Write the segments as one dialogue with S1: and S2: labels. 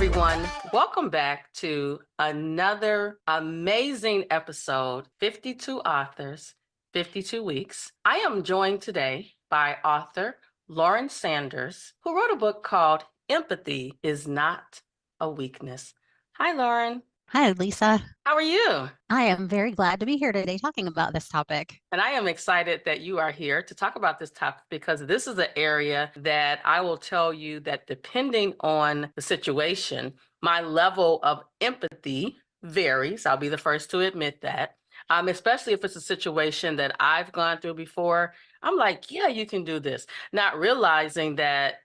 S1: everyone. Welcome back to another amazing episode 52 Authors, 52 Weeks. I am joined today by author Loren Sanders, who wrote a book called Empathy is Not a Weakness. Hi, Loren.
S2: Hi, Lisa.
S1: How are you?
S2: I am very glad to be here today talking about this topic.
S1: And I am excited that you are here to talk about this topic because this is an area that I will tell you that depending on the situation, my level of empathy varies. I'll be the first to admit that. Especially if it's a situation that I've gone through before, I'm like, yeah, you can do this. Not realizing that,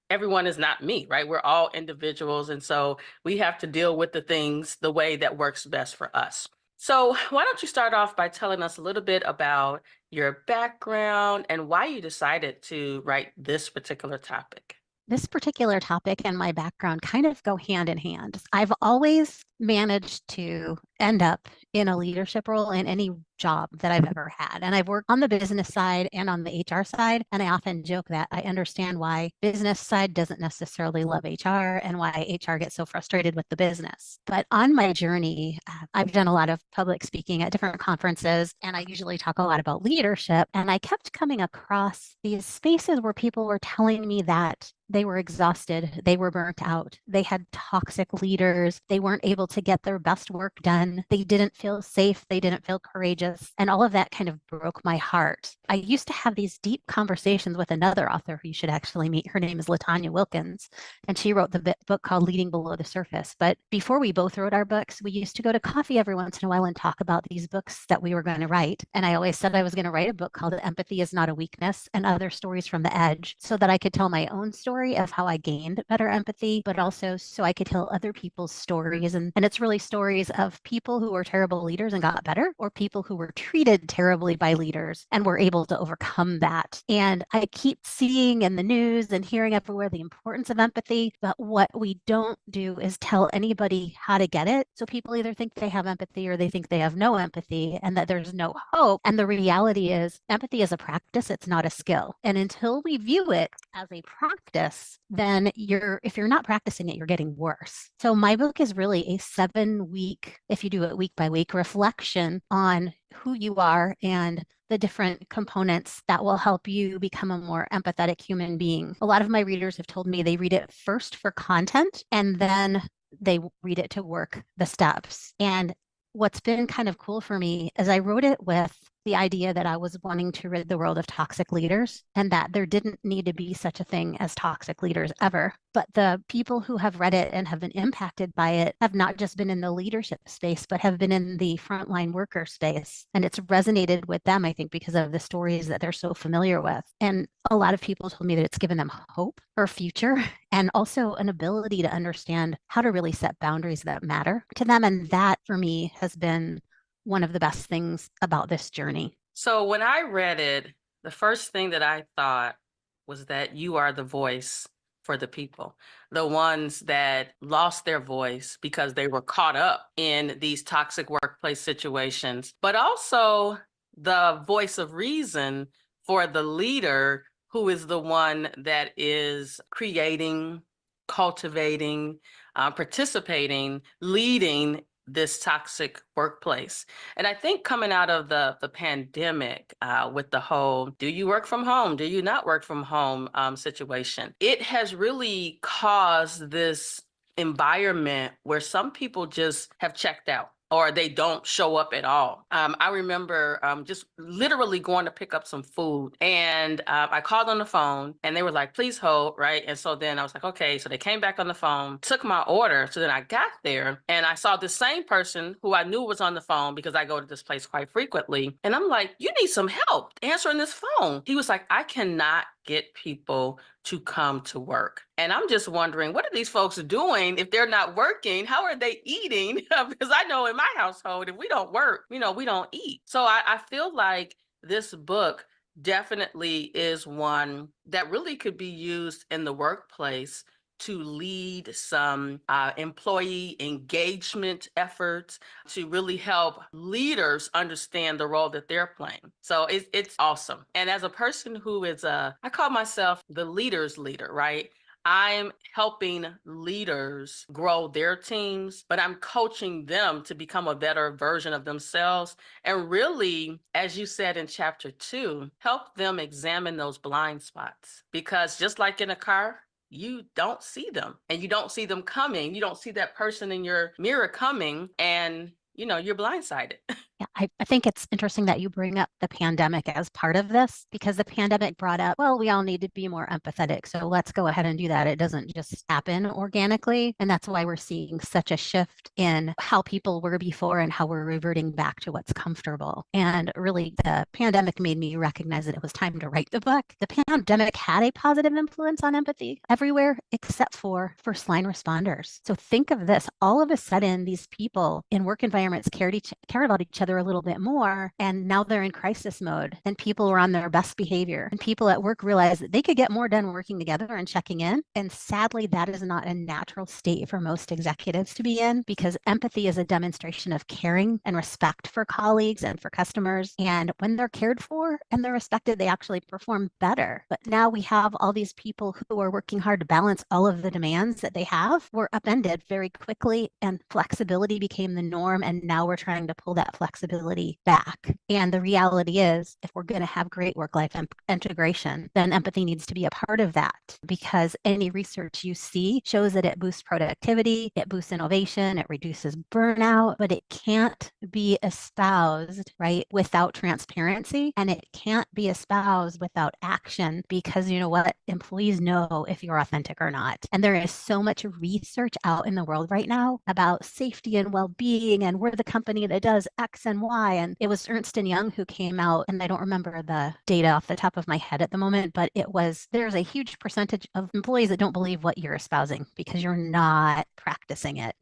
S1: everyone is not me, right? We're all individuals. And so we have to deal with the things the way that works best for us. So why don't you start off by telling us a little bit about your background and why you decided to write this particular topic?
S2: This particular topic and my background kind of go hand in hand. I've always managed to end up in a leadership role in any job that I've ever had. And I've worked on the business side and on the HR side. And I often joke that I understand why business side doesn't necessarily love HR and why HR gets so frustrated with the business. But on my journey, I've done a lot of public speaking at different conferences, and I usually talk a lot about leadership. And I kept coming across these spaces where people were telling me that they were exhausted, they were burnt out, they had toxic leaders, they weren't able to get their best work done, they didn't feel safe, they didn't feel courageous, and all of that kind of broke my heart. I used to have these deep conversations with another author who you should actually meet. Her name is Latanya Wilkins, and she wrote the book called Leading Below the Surface. But before we both wrote our books, we used to go to coffee every once in a while and talk about these books that we were going to write. And I always said I was going to write a book called Empathy is Not a Weakness and Other Stories from the Edge, so that I could tell my own story of how I gained better empathy, but also so I could tell other people's stories. And it's really stories of people who were terrible leaders and got better, or people who were treated terribly by leaders and were able to overcome that. And I keep seeing in the news and hearing everywhere the importance of empathy, but what we don't do is tell anybody how to get it. So people either think they have empathy or they think they have no empathy and that there's no hope. And the reality is empathy is a practice, it's not a skill. And until we view it as a practice, then if you're not practicing it, you're getting worse. So my book is really a 7-week, if you do it week by week, reflection on who you are and the different components that will help you become a more empathetic human being. A lot of my readers have told me they read it first for content and then they read it to work the steps. And what's been kind of cool for me is I wrote it with the idea that I was wanting to rid the world of toxic leaders and that there didn't need to be such a thing as toxic leaders ever. But the people who have read it and have been impacted by it have not just been in the leadership space, but have been in the frontline worker space. And it's resonated with them, I think, because of the stories that they're so familiar with. And a lot of people told me that it's given them hope for a future and also an ability to understand how to really set boundaries that matter to them. And that, for me, has been one of the best things about this journey.
S1: So when I read it, the first thing that I thought was that you are the voice for the people, the ones that lost their voice because they were caught up in these toxic workplace situations, but also the voice of reason for the leader who is the one that is creating, cultivating, participating, leading this toxic workplace. And I think coming out of the pandemic with the whole, do you work from home? Do you not work from home situation? It has really caused this environment where some people just have checked out or they don't show up at all. I remember just literally going to pick up some food and I called on the phone and they were like, please hold, right? And so then I was like, okay. So they came back on the phone, took my order. So then I got there and I saw the same person who I knew was on the phone because I go to this place quite frequently. And I'm like, you need some help answering this phone. He was like, I cannot get people to come to work. And I'm just wondering, what are these folks doing if they're not working? How are they eating? Because I know in my household, if we don't work, we don't eat. So I feel like this book definitely is one that really could be used in the workplace to lead some employee engagement efforts to really help leaders understand the role that they're playing. So it's awesome. And as a person who is I call myself the leader's leader, right? I'm helping leaders grow their teams, but I'm coaching them to become a better version of themselves. And really, as you said in chapter 2, help them examine those blind spots. Because just like in a car, you don't see them and you don't see them coming. You don't see that person in your mirror coming, and you're blindsided.
S2: Yeah, I think it's interesting that you bring up the pandemic as part of this because the pandemic brought up, well, we all need to be more empathetic. So let's go ahead and do that. It doesn't just happen organically. And that's why we're seeing such a shift in how people were before and how we're reverting back to what's comfortable. And really, the pandemic made me recognize that it was time to write the book. The pandemic had a positive influence on empathy everywhere except for first line responders. So think of this, all of a sudden, these people in work environments cared about each other a little bit more, and now they're in crisis mode, and people were on their best behavior, and people at work realized that they could get more done working together and checking in. And sadly, that is not a natural state for most executives to be in, because empathy is a demonstration of caring and respect for colleagues and for customers. And when they're cared for and they're respected, they actually perform better. But now we have all these people who are working hard to balance all of the demands that they have were upended very quickly, and flexibility became the norm. And now we're trying to pull that flexibility back. And the reality is, if we're going to have great work-life integration, then empathy needs to be a part of that, because any research you see shows that it boosts productivity, it boosts innovation, it reduces burnout, but it can't be espoused, right, without transparency, and it can't be espoused without action, because you know what? Employees know if you're authentic or not. And there is so much research out in the world right now about safety and well-being, and we're the company that does X and Y. And it was Ernst & Young who came out, and I don't remember the data off the top of my head at the moment, but there's a huge percentage of employees that don't believe what you're espousing because you're not practicing it.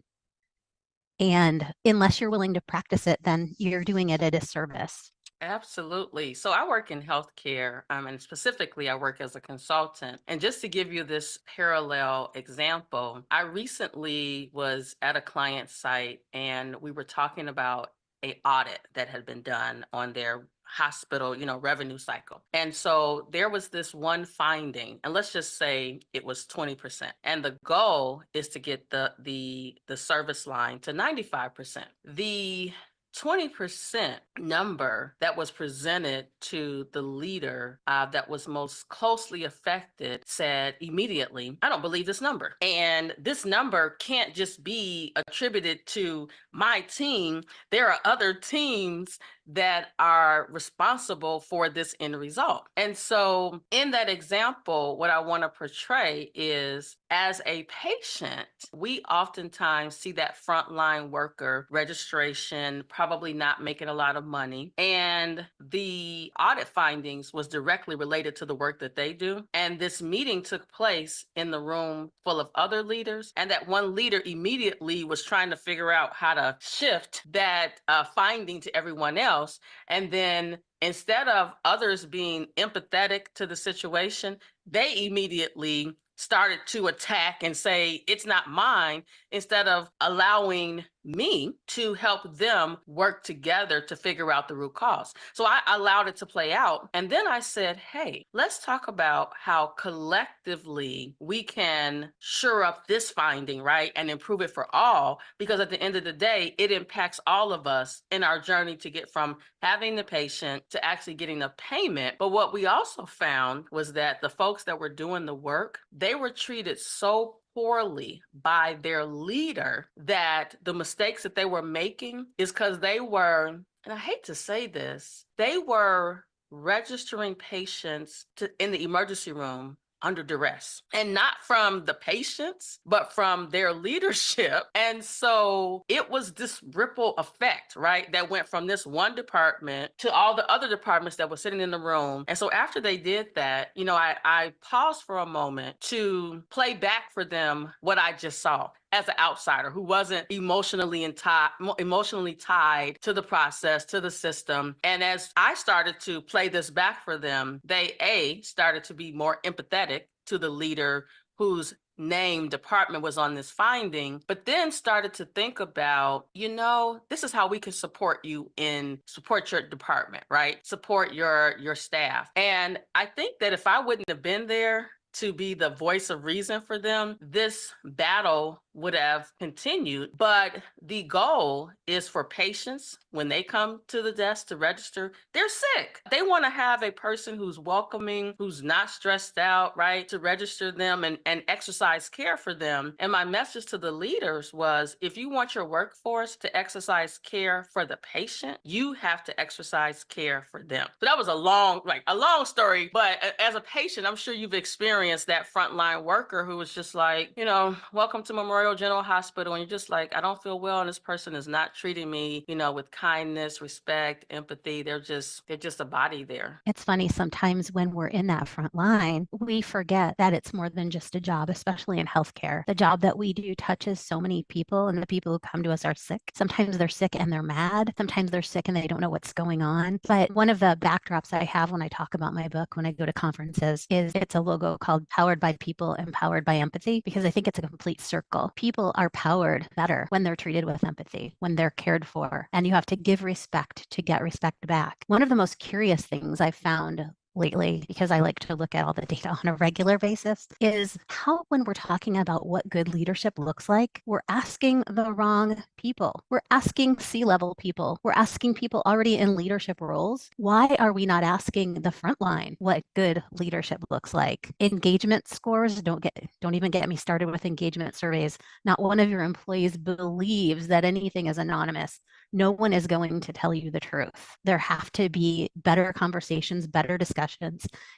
S2: And unless you're willing to practice it, then you're doing it a disservice.
S1: Absolutely. So I work in healthcare, and specifically, I work as a consultant. And just to give you this parallel example, I recently was at a client site and we were talking about a audit that had been done on their hospital, revenue cycle. And so there was this one finding, and let's just say it was 20%. And the goal is to get the service line to 95%. The 20% number that was presented to the leader that was most closely affected said immediately, I don't believe this number. And this number can't just be attributed to my team. There are other teams that are responsible for this end result. And so in that example, what I want to portray is, as a patient, we oftentimes see that frontline worker registration probably not making a lot of money. And the audit findings was directly related to the work that they do. And this meeting took place in the room full of other leaders. And that one leader immediately was trying to figure out how to shift that finding to everyone else. And then instead of others being empathetic to the situation, they immediately started to attack and say, it's not mine, instead of allowing me to help them work together to figure out the root cause. So I allowed it to play out. And then I said, hey, let's talk about how collectively we can shore up this finding, right? And improve it for all, because at the end of the day, it impacts all of us in our journey to get from having the patient to actually getting a payment. But what we also found was that the folks that were doing the work, they were treated so poorly by their leader that the mistakes that they were making is because they were, and I hate to say this, they were registering patients in the emergency room under duress, and not from the patients, but from their leadership. And so it was this ripple effect, right? That went from this one department to all the other departments that were sitting in the room. And so after they did that, I paused for a moment to play back for them what I just saw as an outsider who wasn't emotionally tied to the process, to the system. And as I started to play this back for them, they started to be more empathetic to the leader whose name department was on this finding, but then started to think about, this is how we can support your department, right? Support your staff. And I think that if I wouldn't have been there to be the voice of reason for them, this battle would have continued. But the goal is for patients when they come to the desk to register, they're sick. They want to have a person who's welcoming, who's not stressed out, right, to register them and exercise care for them. And my message to the leaders was, if you want your workforce to exercise care for the patient, you have to exercise care for them. So that was a long story, but as a patient, I'm sure you've experienced that frontline worker who was just like, welcome to Memorial General Hospital. And you're just like, I don't feel well. And this person is not treating me, with kindness, respect, empathy. They're just a body there.
S2: It's funny, sometimes when we're in that front line, we forget that it's more than just a job, especially in healthcare. The job that we do touches so many people, and the people who come to us are sick. Sometimes they're sick and they're mad. Sometimes they're sick and they don't know what's going on. But one of the backdrops I have when I talk about my book, when I go to conferences, is it's a logo called Powered by People, Empowered by Empathy, because I think it's a complete circle. People are powered better when they're treated with empathy, when they're cared for, and you have to give respect to get respect back. One of the most curious things I've found lately, because I like to look at all the data on a regular basis, is how, when we're talking about what good leadership looks like, we're asking the wrong people. We're asking C-level people. We're asking people already in leadership roles. Why are we not asking the front line what good leadership looks like? Engagement scores, don't even get me started with engagement surveys. Not one of your employees believes that anything is anonymous. No one is going to tell you the truth. There have to be better conversations, better discussions,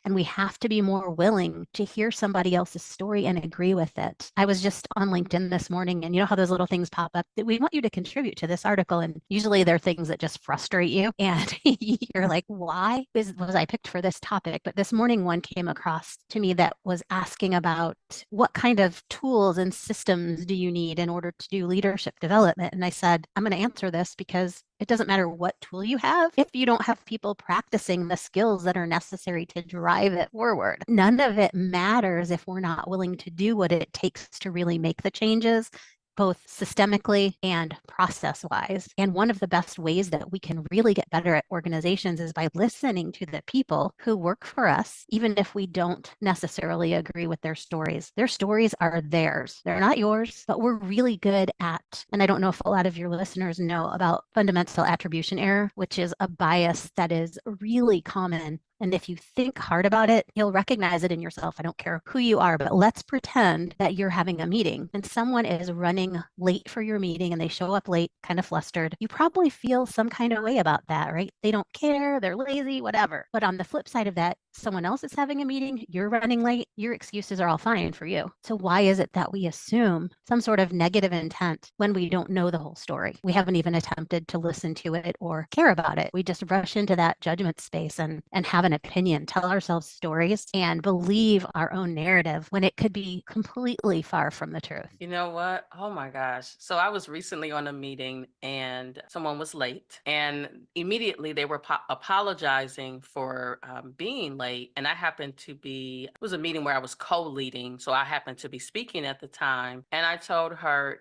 S2: and we have to be more willing to hear somebody else's story and agree with it. I was just on LinkedIn this morning, and you know how those little things pop up that we want you to contribute to this article, and usually they're things that just frustrate you, and you're like, why was I picked for this topic? But this morning one came across to me that was asking about what kind of tools and systems do you need in order to do leadership development? And I said, I'm going to answer this because it doesn't matter what tool you have if you don't have people practicing the skills that are necessary to drive it forward. None of it matters if we're not willing to do what it takes to really make the changes, both systemically and process wise. And one of the best ways that we can really get better at organizations is by listening to the people who work for us, even if we don't necessarily agree with their stories. Their stories are theirs. They're not yours, but we're really good at, and I don't know if a lot of your listeners know about fundamental attribution error, which is a bias that is really common. And if you think hard about it, you'll recognize it in yourself. I don't care who you are, but let's pretend that you're having a meeting and someone is running late for your meeting and they show up late, kind of flustered. You probably feel some kind of way about that, right? They don't care, they're lazy, whatever. But on the flip side of that, someone else is having a meeting, you're running late, your excuses are all fine for you. So why is it that we assume some sort of negative intent when we don't know the whole story? We haven't even attempted to listen to it or care about it. We just rush into that judgment space and have an opinion, tell ourselves stories, and believe our own narrative when it could be completely far from the truth.
S1: You know what? Oh my gosh. So I was recently on a meeting and someone was late, and immediately they were apologizing for being late. And I happened to be, it was a meeting where I was co-leading. So I happened to be speaking at the time. And I told her,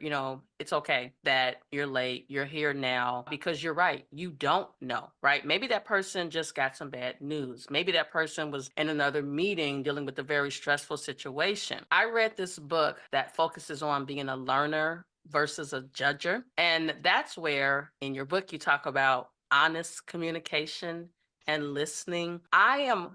S1: it's okay that you're late. You're here now because you're right. You don't know, right? Maybe that person just got some bad news. Maybe that person was in another meeting dealing with a very stressful situation. I read this book that focuses on being a learner versus a judger. And that's where in your book you talk about honest communication and listening. I'm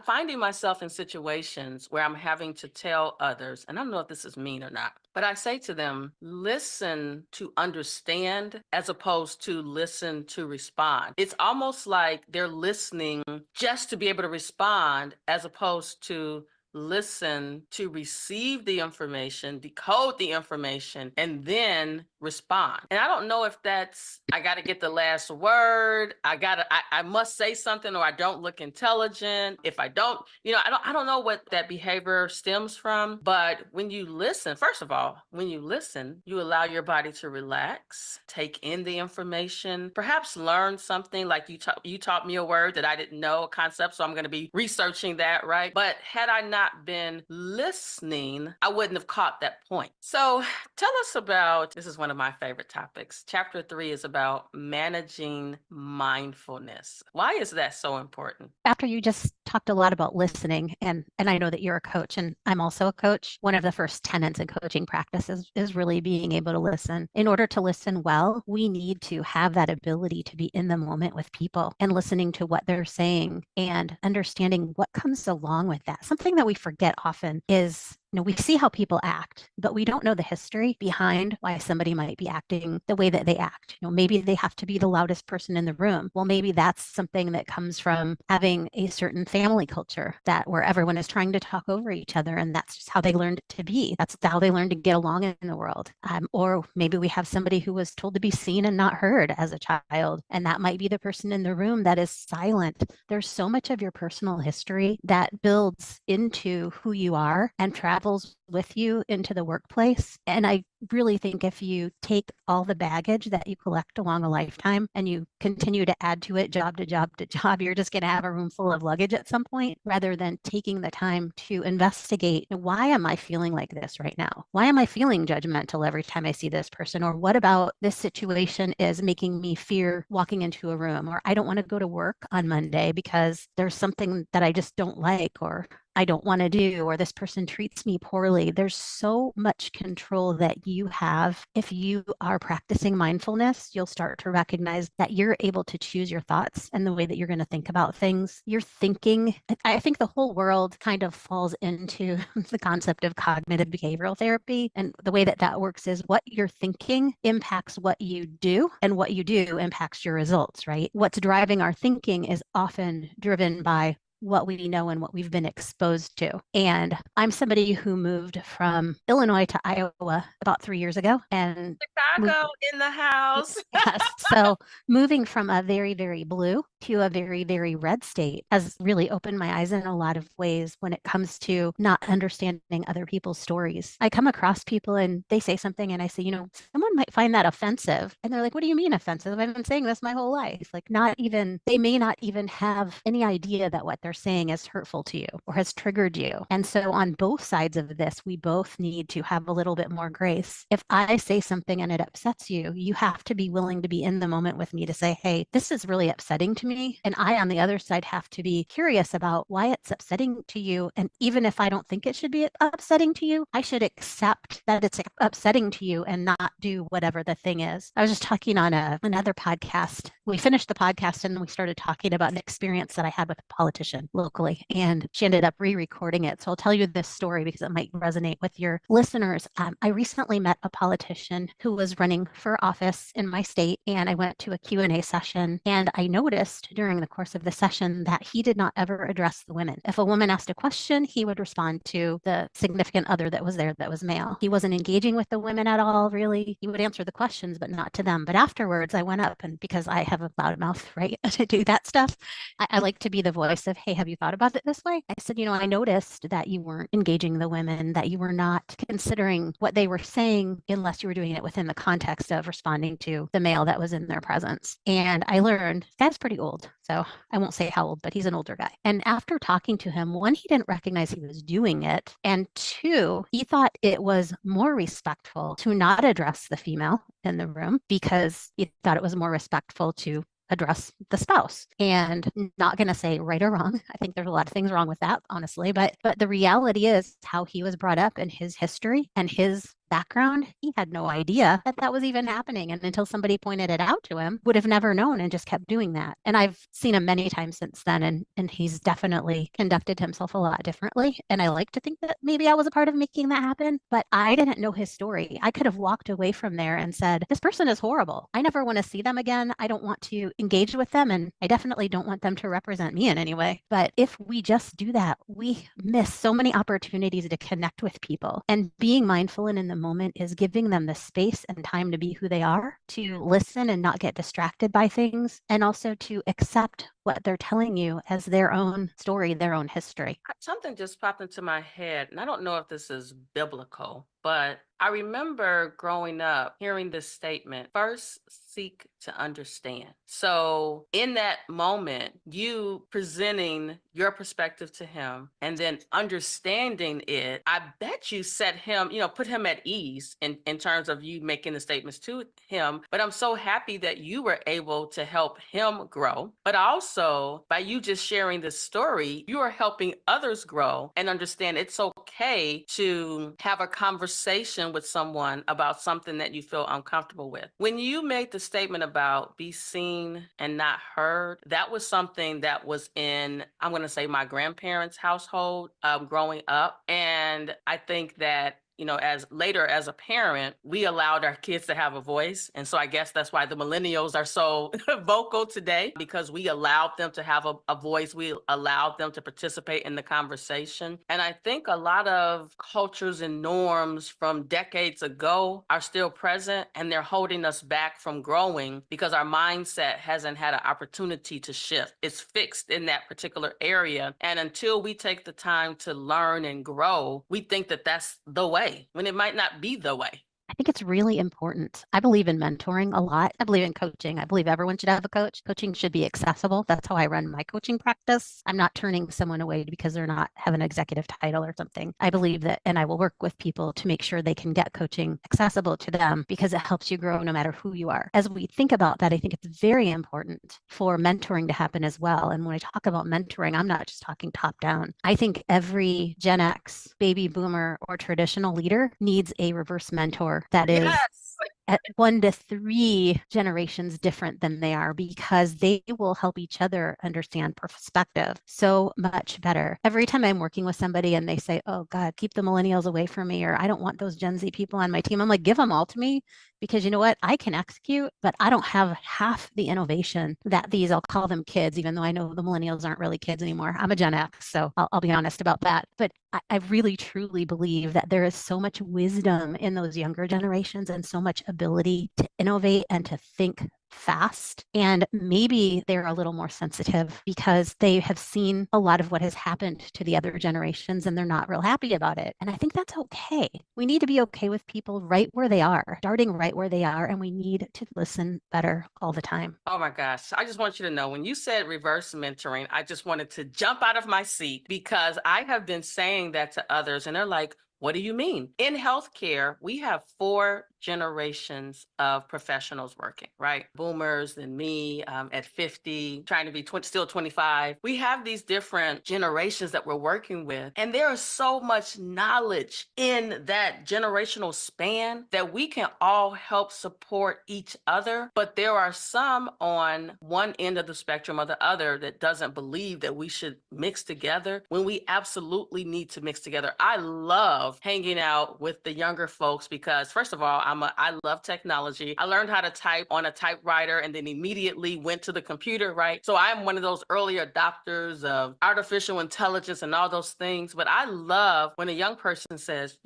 S1: finding myself in situations where I'm having to tell others, and I don't know if this is mean or not, but I say to them, listen to understand as opposed to listen to respond. It's almost like they're listening just to be able to respond as opposed to listen to receive the information, decode the information, and then respond. And I don't know if that's, I got to get the last word. I must say something or I don't look intelligent. If I don't, I don't know what that behavior stems from. But when you listen, first of all, when you listen, you allow your body to relax, take in the information, perhaps learn something like you taught me a word that I didn't know, a concept. So I'm going to be researching that, right? But had I not not been listening, I wouldn't have caught that point. So tell us about, this is one of my favorite topics. Chapter 3 is about managing mindfulness. Why is that so important?
S2: After you just talked a lot about listening, and I know that you're a coach and I'm also a coach, one of the first tenets in coaching practices is really being able to listen. In order to listen well, we need to have that ability to be in the moment with people and listening to what they're saying and understanding what comes along with that. Something that we forget often is, we see how people act, but we don't know the history behind why somebody might be acting the way that they act. Maybe they have to be the loudest person in the room. Well, maybe that's something that comes from having a certain family culture that where everyone is trying to talk over each other, and that's just how they learned to be. That's how they learned to get along in the world. Or maybe we have somebody who was told to be seen and not heard as a child, and that might be the person in the room that is silent. There's so much of your personal history that builds into who you are and travels with you into the workplace. And I really think if you take all the baggage that you collect along a lifetime and you continue to add to it job to job to job, you're just going to have a room full of luggage at some point, rather than taking the time to investigate, why am I feeling like this right now? Why am I feeling judgmental every time I see this person? Or what about this situation is making me fear walking into a room? Or I don't want to go to work on Monday because there's something that I just don't like, or I don't want to do, or this person treats me poorly. There's so much control that you have. If you are practicing mindfulness, you'll start to recognize that you're able to choose your thoughts and the way that you're going to think about things. You're thinking, I think the whole world kind of falls into the concept of cognitive behavioral therapy. And the way that that works is what you're thinking impacts what you do, and what you do impacts your results, right? What's driving our thinking is often driven by what we know and what we've been exposed to. And I'm somebody who moved from Illinois to Iowa about 3 years ago, and
S1: Chicago in the house.
S2: yes, so moving from a very, very blue to a very, very red state has really opened my eyes in a lot of ways when it comes to not understanding other people's stories. I come across people and they say something and I say, someone might find that offensive. And they're like, what do you mean offensive? I've been saying this my whole life. Like, they may not even have any idea that what they're saying is hurtful to you or has triggered you. And so on both sides of this, we both need to have a little bit more grace. If I say something and it upsets you, you have to be willing to be in the moment with me to say, hey, this is really upsetting to me. And I, on the other side, have to be curious about why it's upsetting to you. And even if I don't think it should be upsetting to you, I should accept that it's upsetting to you and not do whatever the thing is. I was just talking on another podcast. We finished the podcast and we started talking about an experience that I had with a politician locally, and she ended up re-recording it. So I'll tell you this story because it might resonate with your listeners. I recently met a politician who was running for office in my state, and I went to a Q&A session, and I noticed during the course of the session that he did not ever address the women. If a woman asked a question, he would respond to the significant other that was there that was male. He wasn't engaging with the women at all, really. He would answer the questions, but not to them. But afterwards, I went up, and because I have a loud mouth, right, to do that stuff, I like to be the voice of, hey, have you thought about it this way? I said, I noticed that you weren't engaging the women, that you were not considering what they were saying unless you were doing it within the context of responding to the male that was in their presence. And I learned, this guy's pretty old, so I won't say how old, but he's an older guy. And after talking to him, one, he didn't recognize he was doing it. And two, he thought it was more respectful to not address the female in the room because he thought it was more respectful to address the spouse. And not going to say right or wrong. I think there's a lot of things wrong with that, honestly. But the reality is how he was brought up in his history and his background, he had no idea that that was even happening. And until somebody pointed it out to him, would have never known and just kept doing that. And I've seen him many times since then. And he's definitely conducted himself a lot differently. And I like to think that maybe I was a part of making that happen, but I didn't know his story. I could have walked away from there and said, this person is horrible. I never want to see them again. I don't want to engage with them. And I definitely don't want them to represent me in any way. But if we just do that, we miss so many opportunities to connect with people. And being mindful and in the moment is giving them the space and time to be who they are, to listen and not get distracted by things, and also to accept what they're telling you as their own story, their own history.
S1: Something just popped into my head, and I don't know if this is biblical, but I remember growing up hearing this statement: first seek to understand. So, in that moment, you presenting your perspective to him and then understanding it, I bet you set him, put him at ease in terms of you making the statements to him. But I'm so happy that you were able to help him grow. But also, by you just sharing this story, you are helping others grow and understand it's okay to have a conversation with someone about something that you feel uncomfortable with. When you made the statement about be seen and not heard, that was something that was in, I'm going to say, my grandparents' household growing up. And I think that as later as a parent, we allowed our kids to have a voice. And so I guess that's why the millennials are so vocal today, because we allowed them to have a voice. We allowed them to participate in the conversation. And I think a lot of cultures and norms from decades ago are still present, and they're holding us back from growing because our mindset hasn't had an opportunity to shift. It's fixed in that particular area. And until we take the time to learn and grow, we think that that's the way, when it might not be the way.
S2: I think it's really important. I believe in mentoring a lot. I believe in coaching. I believe everyone should have a coach. Coaching should be accessible. That's how I run my coaching practice. I'm not turning someone away because they're not have an executive title or something. I believe that, and I will work with people to make sure they can get coaching accessible to them because it helps you grow no matter who you are. As we think about that, I think it's very important for mentoring to happen as well. And when I talk about mentoring, I'm not just talking top down. I think every Gen X, baby boomer, or traditional leader needs a reverse mentor that is
S1: Yes.
S2: at 1 to 3 generations different than they are, because they will help each other understand perspective so much better. Every time I'm working with somebody and they say, oh God, keep the millennials away from me, or I don't want those Gen Z people on my team, I'm like, give them all to me, because you know what? I can execute, but I don't have half the innovation that these, I'll call them kids, even though I know the millennials aren't really kids anymore. I'm a Gen X, so I'll be honest about that. But I really truly believe that there is so much wisdom in those younger generations and so much ability to innovate and to think fast. And maybe they're a little more sensitive because they have seen a lot of what has happened to the other generations and they're not real happy about it. And I think that's okay. We need to be okay with people right where they are, starting right where they are, and we need to listen better all the time.
S1: Oh my gosh. I just want you to know, when you said reverse mentoring, I just wanted to jump out of my seat, because I have been saying that to others and they're like, what do you mean? In healthcare, we have 4 generations of professionals working, right? Boomers and me at 50, trying to be still 25. We have these different generations that we're working with. And there is so much knowledge in that generational span that we can all help support each other. But there are some on one end of the spectrum or the other that doesn't believe that we should mix together when we absolutely need to mix together. I love hanging out with the younger folks because, first of all, I love technology. I learned how to type on a typewriter and then immediately went to the computer, right? So I'm one of those early adopters of artificial intelligence and all those things. But I love when a young person says,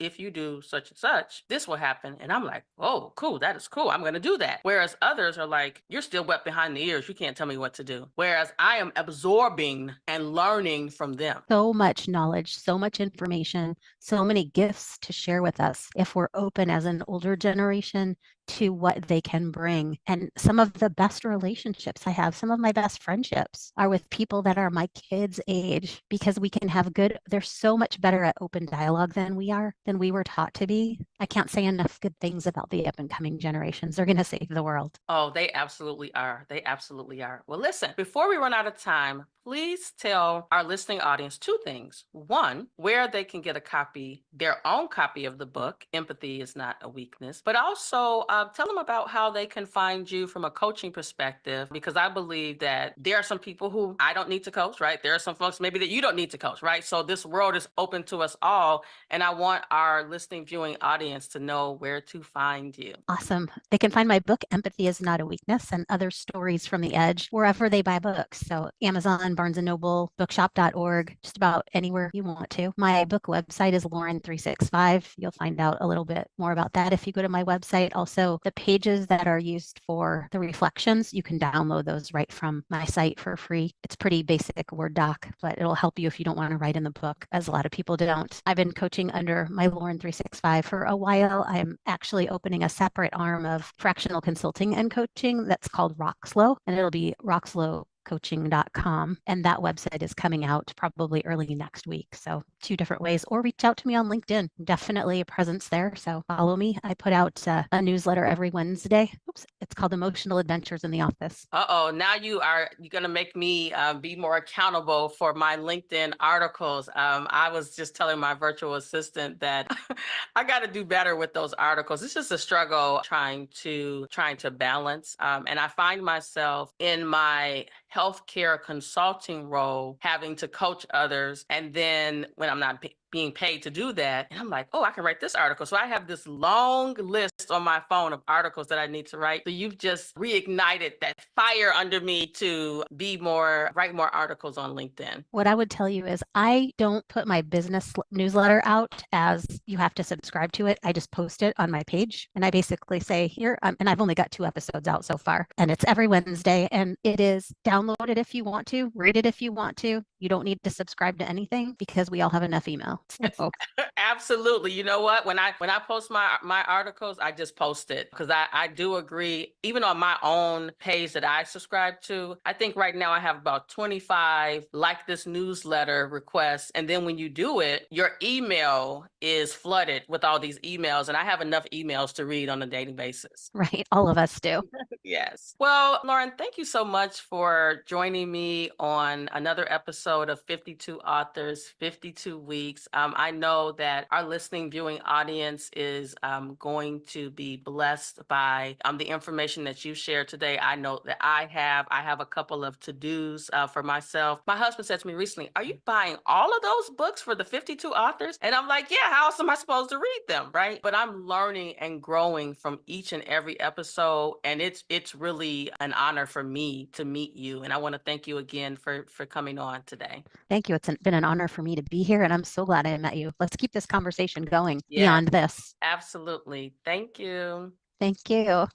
S1: if you do such and such, this will happen. And I'm like, oh, cool. That is cool. I'm going to do that. Whereas others are like, you're still wet behind the ears. You can't tell me what to do. Whereas I am absorbing and learning from them.
S2: So much knowledge, so much information, so many gifts to share with us if we're open as an older generation to what they can bring. And some of the best relationships I have, some of my best friendships are with people that are my kids' age, because we can have they're so much better at open dialogue than we were taught to be. I can't say enough good things about the up and coming generations. They're going to save the world.
S1: Oh, they absolutely are. They absolutely are. Well, listen, before we run out of time, please tell our listening audience 2 things. One, where they can get their own copy of the book, Empathy is Not a Weakness, but also tell them about how they can find you from a coaching perspective, because I believe that there are some people who I don't need to coach, right? There are some folks maybe that you don't need to coach, right? So this world is open to us all. And I want our listening, viewing audience to know where to find you.
S2: Awesome. They can find my book, Empathy is Not a Weakness, and other stories from the edge wherever they buy books. So Amazon, Barnes & Noble, bookshop.org, just about anywhere you want to. My book website is Loren365. You'll find out a little bit more about that if you go to my website. Also, So the pages that are used for the reflections, you can download those right from my site for free. It's pretty basic Word doc, but it'll help you if you don't want to write in the book, as a lot of people don't. I've been coaching under my Loren 365 for a while. I'm actually opening a separate arm of fractional consulting and coaching that's called Rockslow, and it'll be rockslowcoaching.com. And that website is coming out probably early next week. So 2 different ways, or reach out to me on LinkedIn. Definitely a presence there. So follow me. I put out a newsletter every Wednesday. Oops, it's called Emotional Adventures in the Office.
S1: Uh-oh, now you're going to make me be more accountable for my LinkedIn articles. I was just telling my virtual assistant that I got to do better with those articles. It's just a struggle trying to balance. And I find myself in my healthcare consulting role having to coach others. And then when I'm not being paid to do that, and I'm like, oh, I can write this article. So I have this long list on my phone of articles that I need to write. So you've just reignited that fire under me to write more articles on LinkedIn.
S2: What I would tell you is I don't put my business newsletter out as you have to subscribe to it. I just post it on my page, and I basically say here, and I've only got 2 episodes out so far, and it's every Wednesday, and it is download it if you want to, read it if you want to. You don't need to subscribe to anything because we all have enough email. So.
S1: Absolutely. You know what? When I post my articles, I just post it because I do agree. Even on my own page that I subscribe to, I think right now I have about 25 like this newsletter requests. And then when you do it, your email is flooded with all these emails, and I have enough emails to read on a daily basis.
S2: Right. All of us do.
S1: Yes. Well, Loren, thank you so much for joining me on another episode of 52 Authors, 52 Weeks. I know that our listening, viewing audience is going to be blessed by the information that you shared today. I know that I have a couple of to-dos for myself. My husband said to me recently, are you buying all of those books for the 52 authors? And I'm like, yeah, how else am I supposed to read them, right? But I'm learning and growing from each and every episode, and it's really an honor for me to meet you. And I want to thank you again for coming on today.
S2: Thank you. It's been an honor for me to be here, and I'm so glad I met you. Let's keep this conversation going beyond this.
S1: Absolutely. Thank you.
S2: Thank you.